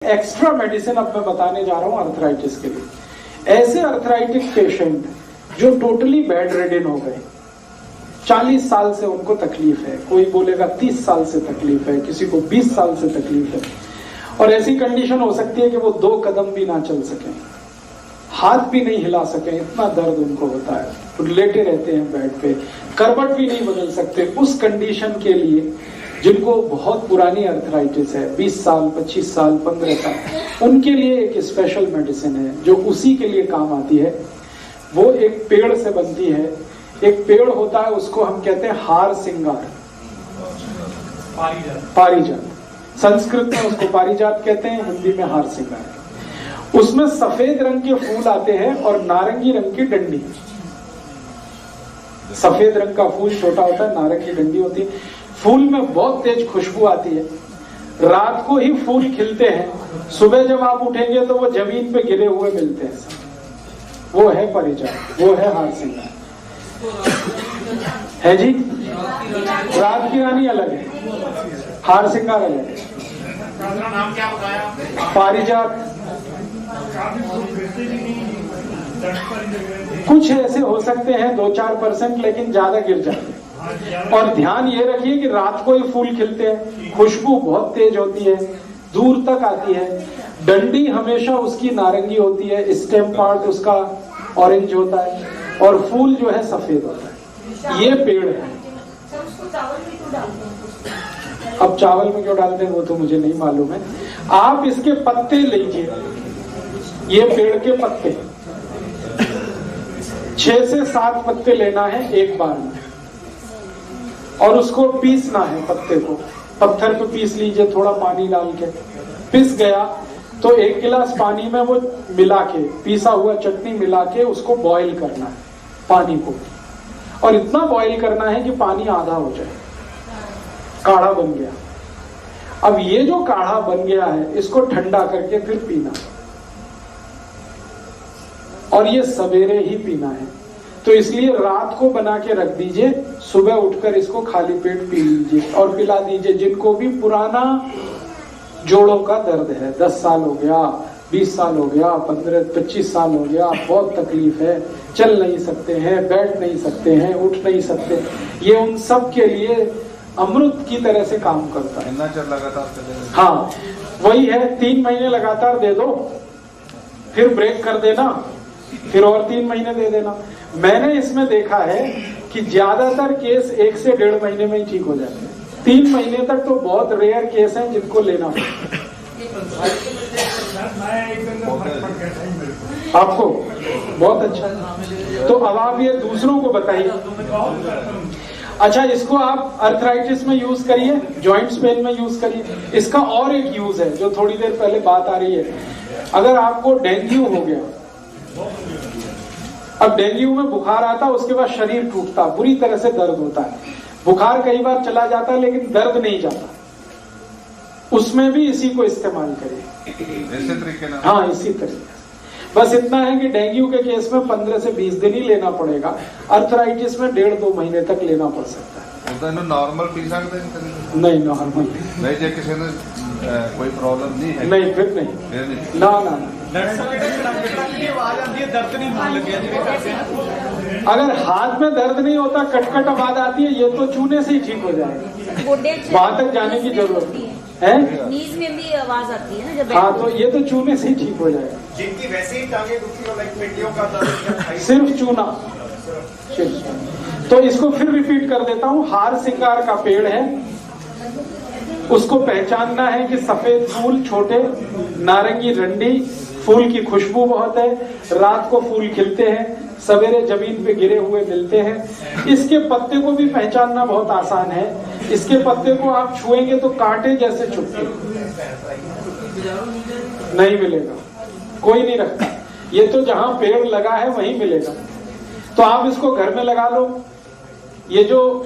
Extra medicine अब मैं बताने जा रहा हूं अर्थराइटिस के लिए। ऐसे अर्थराइटिक पेशेंट जो टोटली बेड रिडन हो गए, 40 साल से उनको तकलीफ है, कोई बोलेगा 30 साल से तकलीफ है, किसी को 20 साल से तकलीफ है, और ऐसी कंडीशन हो सकती है कि वो 2 कदम भी ना चल सकें, हाथ भी नहीं हिला सकें, इतना दर्द उनको होता है, तो लेटे रहते हैं बेड पे, करवट भी नहीं बदल सकते। उस कंडीशन के लिए जिनको बहुत पुरानी अर्थराइटिस है, 20 साल, 25 साल, 15 साल, उनके लिए एक स्पेशल मेडिसिन है जो उसी के लिए काम आती है। वो एक पेड़ से बनती है। एक पेड़ होता है, उसको हम कहते हैं हार सिंगार, पारिजात। संस्कृत में उसको पारिजात कहते हैं, हिंदी में हार सिंगार। उसमें सफेद रंग के फूल आते हैं और नारंगी रंग की डंडी। सफेद रंग का फूल छोटा होता है, नारंगी डंडी होती है। फूल में बहुत तेज खुशबू आती है। रात को ही फूल खिलते हैं, सुबह जब आप उठेंगे तो वो जमीन पे गिरे हुए मिलते हैं। वो है पारिजात, वो है हार सिंगार, है जी। रात की रानी अलग है, हार सिंगार अलग है। नाम क्या बताया? पारिजात। कुछ ऐसे हो सकते हैं 2-4%, लेकिन ज्यादा गिर जाते हैं। और ध्यान ये रखिए कि रात को ही फूल खिलते हैं, खुशबू बहुत तेज होती है, दूर तक आती है। डंडी हमेशा उसकी नारंगी होती है, स्टेम पार्ट उसका ऑरेंज होता है, और फूल जो है सफेद होता है। ये पेड़ है। अब चावल में क्यों डालते हैं वो तो मुझे नहीं मालूम है। आप इसके पत्ते लीजिए, ये पेड़ के पत्ते 6 से 7 पत्ते लेना है एक बार में, और उसको पीसना है। पत्ते को पत्थर पे पीस लीजिए, थोड़ा पानी डाल के। पिस गया तो 1 गिलास पानी में वो मिला के, पीसा हुआ चटनी मिला के उसको बॉईल करना है पानी को, और इतना बॉईल करना है कि पानी आधा हो जाए, काढ़ा बन गया। अब ये जो काढ़ा बन गया है, इसको ठंडा करके फिर पीना, और ये सवेरे ही पीना है। तो इसलिए रात को बना के रख दीजिए, सुबह उठकर इसको खाली पेट पी लीजिए और पिला दीजिए। जिनको भी पुराना जोड़ों का दर्द है, 10 साल हो गया, 20 साल हो गया, 15-25 साल हो गया, बहुत तकलीफ है, चल नहीं सकते हैं, बैठ नहीं सकते हैं, उठ नहीं सकते, ये उन सब के लिए अमृत की तरह से काम करता है। लगातार हाँ, वही है। 3 महीने लगातार दे दो, फिर ब्रेक कर देना, फिर और 3 महीने दे देना। मैंने इसमें देखा है कि ज्यादातर केस 1 से 1.5 महीने में ही ठीक हो जाते हैं। 3 महीने तक तो बहुत रेयर केस हैं जिनको लेना आपको बहुत अच्छा। तो अब आप ये दूसरों को बताइए। अच्छा, इसको आप अर्थराइटिस में यूज करिए, जॉइंट्स पेन में यूज करिए। इसका और एक यूज है जो थोड़ी देर पहले बात आ रही है। अगर आपको डेंगू हो गया, अब डेंगू में बुखार आता, उसके बाद शरीर टूटता, बुरी तरह से दर्द होता है। बुखार कई बार चला जाता है लेकिन दर्द नहीं जाता, उसमें भी इसी को इस्तेमाल करिए। इसी तरीके ना? हाँ, इसी तरीके से। बस इतना है कि डेंगू के केस में 15 से 20 दिन ही लेना पड़ेगा, अर्थराइटिस में 1.5-2 महीने तक लेना पड़ सकता है। नॉर्मल पी सकते हैं? नहीं, नॉर्मल नहीं। जो किसी ने कोई प्रॉब्लम नहीं है? नहीं, फिर नहीं। ना। अगर हाथ में दर्द नहीं होता, कटकट आवाज आती है, ये तो चूने से ही ठीक हो जाएगा, वहां तक जाने की जरूरत है। नीज में भी आवाज आती है ना जब। हाँ, तो ये तो चूने से ही ठीक हो जाएगा। जिनकी वैसे ही टांगे दुखी हो, लाइक पेटियों का दर्द, सिर्फ चूना। तो इसको फिर रिपीट कर देता हूँ। हार सिंगार का पेड़ है, उसको पहचानना है कि सफेद फूल, छोटे, नारंगी डंडी, फूल की खुशबू बहुत है, रात को फूल खिलते हैं, सवेरे जमीन पे गिरे हुए मिलते हैं। इसके पत्ते को भी पहचानना बहुत आसान है। इसके पत्ते को आप छुएंगे तो कांटे जैसे चुभते, नहीं मिलेगा, कोई नहीं रखता। ये तो जहां पेड़ लगा है वहीं मिलेगा। तो आप इसको घर में लगा लो। ये जो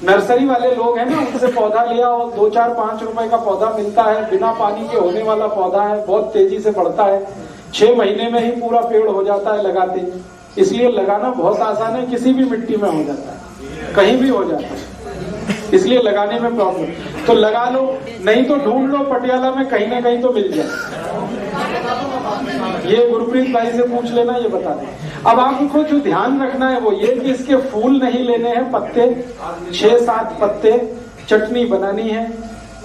नर्सरी वाले लोग हैं ना, उनसे पौधा लिया और 2-4-5 रुपए का पौधा मिलता है, बिना पानी के होने वाला पौधा है, बहुत तेजी से बढ़ता है, 6 महीने में ही पूरा पेड़ हो जाता है लगाते ही। इसलिए लगाना बहुत आसान है, किसी भी मिट्टी में हो जाता है, कहीं भी हो जाता है, इसलिए लगाने में प्रॉब्लम। तो लगा लो, नहीं तो ढूंढ लो, पटियाला में कहीं ना कहीं तो मिल जाए। ये गुरप्रीत भाई से पूछ लेना, ये बता दें। अब आपको जो ध्यान रखना है वो ये कि इसके फूल नहीं लेने हैं, पत्ते 6-7 पत्ते। चटनी बनानी है,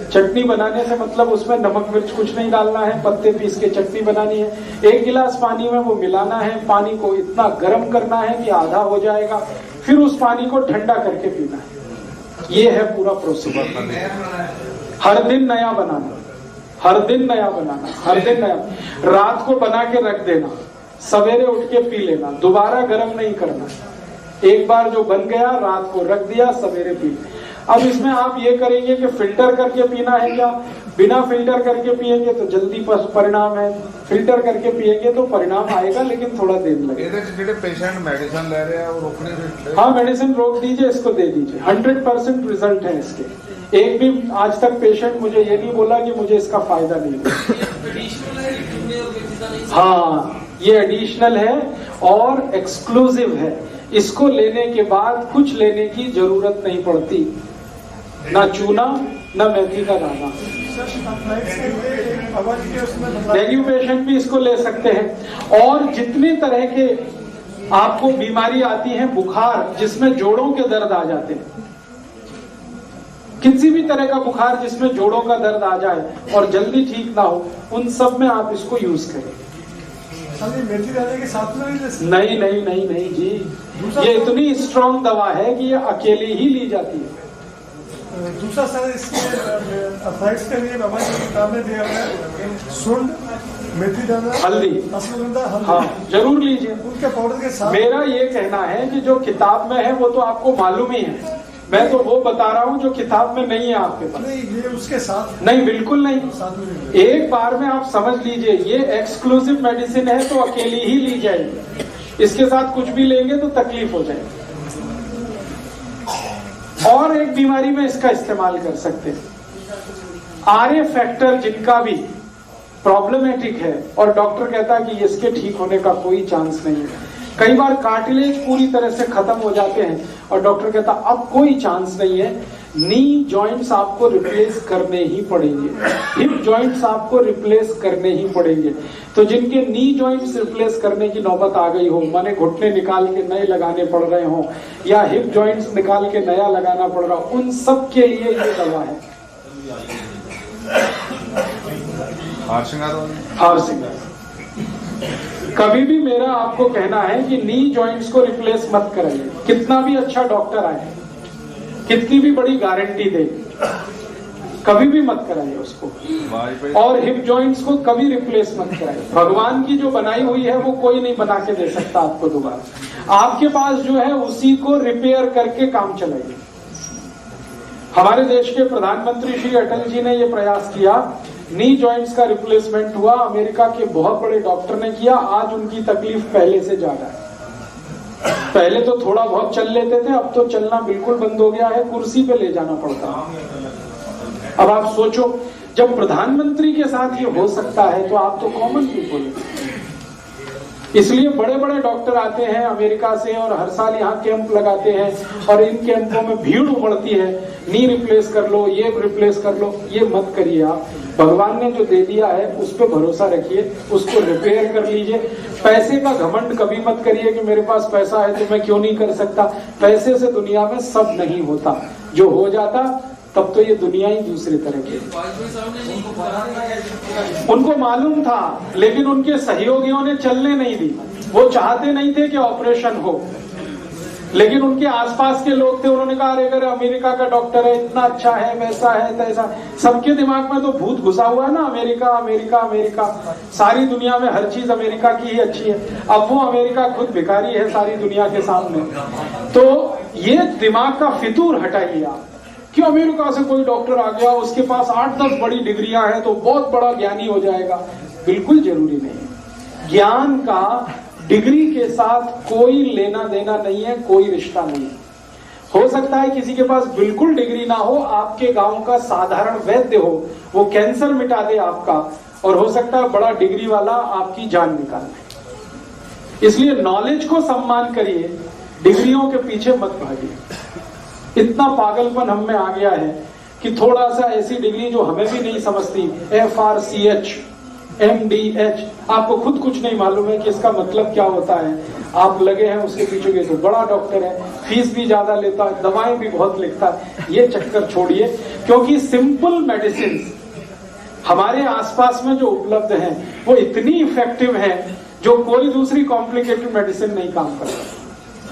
चटनी बनाने से मतलब उसमें नमक मिर्च कुछ नहीं डालना है, पत्ते पीस के चटनी बनानी है। 1 गिलास पानी में वो मिलाना है, पानी को इतना गर्म करना है कि आधा हो जाएगा, फिर उस पानी को ठंडा करके पीना है। ये है पूरा प्रोसीजर। हर दिन नया बनाना, हर दिन नया बनाना, हर दिन नया। रात को बना के रख देना, सवेरे उठ के पी लेना, दोबारा गर्म नहीं करना। एक बार जो बन गया रात को रख दिया, सवेरे पी। अब इसमें आप ये करेंगे कि फिल्टर करके पीना है क्या? बिना फिल्टर करके पिएंगे तो जल्दी परिणाम है, फिल्टर करके पिएंगे तो परिणाम आएगा लेकिन थोड़ा देर लगेगा। ਜਿਹੜੇ पेशेंट मेडिसिन ले रहे हैं वो रोकने, हाँ मेडिसिन रोक दीजिए, इसको दे दीजिए। 100% रिजल्ट है इसके। एक भी आज तक पेशेंट मुझे ये नहीं बोला कि मुझे इसका फायदा नहीं हुआ। हाँ ये एडिशनल है और एक्सक्लूसिव है। इसको लेने के बाद कुछ लेने की जरूरत नहीं पड़ती, ना चूना ना मेथी का दाना। डेंगू पेशेंट भी इसको ले सकते हैं। और जितने तरह के आपको बीमारी आती है, बुखार जिसमें जोड़ों के दर्द आ जाते हैं, किसी भी तरह का बुखार जिसमें जोड़ों का दर्द आ जाए और जल्दी ठीक ना हो, उन सब में आप इसको यूज करें। मेथी दाने के साथ में नहीं नहीं नहीं नहीं जी, ये इतनी स्ट्रॉन्ग दवा है कि ये अकेली ही ली जाती है। दूसरा सर इसके अर्थराइटिस के लिए बाबा जी किताब में दिया हुआ है सुंड, मेथी दाना, हल्दी, अश्वगंधा, हल्दी। हाँ जरूर लीजिए। उनके पाउडर के साथ मेरा ये कहना है कि जो किताब में है वो तो आपको मालूम ही है, मैं तो वो बता रहा हूँ जो किताब में नहीं है आपके पास। नहीं, ये उसके साथ नहीं, बिल्कुल नहीं। साथ में एक बार में आप समझ लीजिए, ये एक्सक्लूसिव मेडिसिन है तो अकेली ही ली जाएगी। इसके साथ कुछ भी लेंगे तो तकलीफ हो जाएगी। और एक बीमारी में इसका इस्तेमाल कर सकते हैं, आरए फैक्टर जिनका भी प्रॉब्लमेटिक है और डॉक्टर कहता है कि इसके ठीक होने का कोई चांस नहीं है। कई बार कार्टिलेज पूरी तरह से खत्म हो जाते हैं और डॉक्टर कहता अब कोई चांस नहीं है, नी जॉइंट्स आपको रिप्लेस करने ही पड़ेंगे, हिप जॉइंट्स आपको रिप्लेस करने ही पड़ेंगे। तो जिनके नी जॉइंट्स रिप्लेस करने की नौबत आ गई हो, माने घुटने निकाल के नए लगाने पड़ रहे हो या हिप जॉइंट्स निकाल के नया लगाना पड़ रहा हो, उन सब के लिए ये दवा है। हार सिंगार। कभी भी मेरा आपको कहना है कि नी जॉइंट्स को रिप्लेस मत कराइए, कितना भी अच्छा डॉक्टर आए, कितनी भी बड़ी गारंटी दे, कभी भी मत कराइए उसको। और हिप जॉइंट्स को कभी रिप्लेस मत कराइए। भगवान की जो बनाई हुई है वो कोई नहीं बना के दे सकता आपको दोबारा। आपके पास जो है उसी को रिपेयर करके काम चलाइए। हमारे देश के प्रधानमंत्री श्री अटल जी ने ये प्रयास किया, नी जॉइंट्स का रिप्लेसमेंट हुआ, अमेरिका के बहुत बड़े डॉक्टर ने किया। आज उनकी तकलीफ पहले से ज्यादा है। पहले तो थोड़ा बहुत चल लेते थे, अब तो चलना बिल्कुल बंद हो गया है, कुर्सी पे ले जाना पड़ता है। अब आप सोचो, जब प्रधानमंत्री के साथ ये हो सकता है तो आप तो कॉमन पीपल। इसलिए बड़े बड़े डॉक्टर आते हैं अमेरिका से और हर साल यहाँ कैंप लगाते हैं और इन कैंपों में भीड़ उमड़ती है, नी रिप्लेस कर लो, ये रिप्लेस कर लो। ये मत करिए आप। भगवान ने जो दे दिया है उस पर भरोसा रखिए, उसको रिपेयर कर लीजिए। पैसे का घमंड कभी मत करिए कि मेरे पास पैसा है तो मैं क्यों नहीं कर सकता। पैसे से दुनिया में सब नहीं होता, जो हो जाता तब तो ये दुनिया ही दूसरी तरह की। उनको मालूम था लेकिन उनके सहयोगियों ने चलने नहीं दी। वो चाहते नहीं थे कि ऑपरेशन हो, लेकिन उनके आसपास के लोग थे, उन्होंने कहा अरे अमेरिका का डॉक्टर है, इतना अच्छा है, वैसा है तैसा। सबके दिमाग में तो भूत घुसा हुआ है ना, अमेरिका अमेरिका अमेरिका। सारी दुनिया में हर चीज अमेरिका की ही अच्छी है। अब वो अमेरिका खुद भिखारी है सारी दुनिया के सामने। तो ये दिमाग का फितूर हटाइए आप कि अमेरिका से कोई डॉक्टर आ गया, उसके पास 8-10 बड़ी डिग्रियां हैं तो बहुत बड़ा ज्ञानी हो जाएगा। बिल्कुल जरूरी नहीं। ज्ञान का डिग्री के साथ कोई लेना देना नहीं है, कोई रिश्ता नहीं है। हो सकता है किसी के पास बिल्कुल डिग्री ना हो, आपके गांव का साधारण वैद्य हो, वो कैंसर मिटा दे आपका, और हो सकता है बड़ा डिग्री वाला आपकी जान निकाल दे। इसलिए नॉलेज को सम्मान करिए, डिग्रियों के पीछे मत भागिए। इतना पागलपन हम में आ गया है कि थोड़ा सा ऐसी डिग्री जो हमें भी नहीं समझती, FRCH, MDH, आपको खुद कुछ नहीं मालूम है कि इसका मतलब क्या होता है, आप लगे हैं उसके पीछे के तो बड़ा डॉक्टर है, फीस भी ज्यादा लेता है, दवाएं भी बहुत लिखता है। ये चक्कर छोड़िए, क्योंकि सिंपल मेडिसिन हमारे आसपास में जो उपलब्ध हैं वो इतनी इफेक्टिव हैं जो कोई दूसरी कॉम्प्लिकेटेड मेडिसिन नहीं काम करता।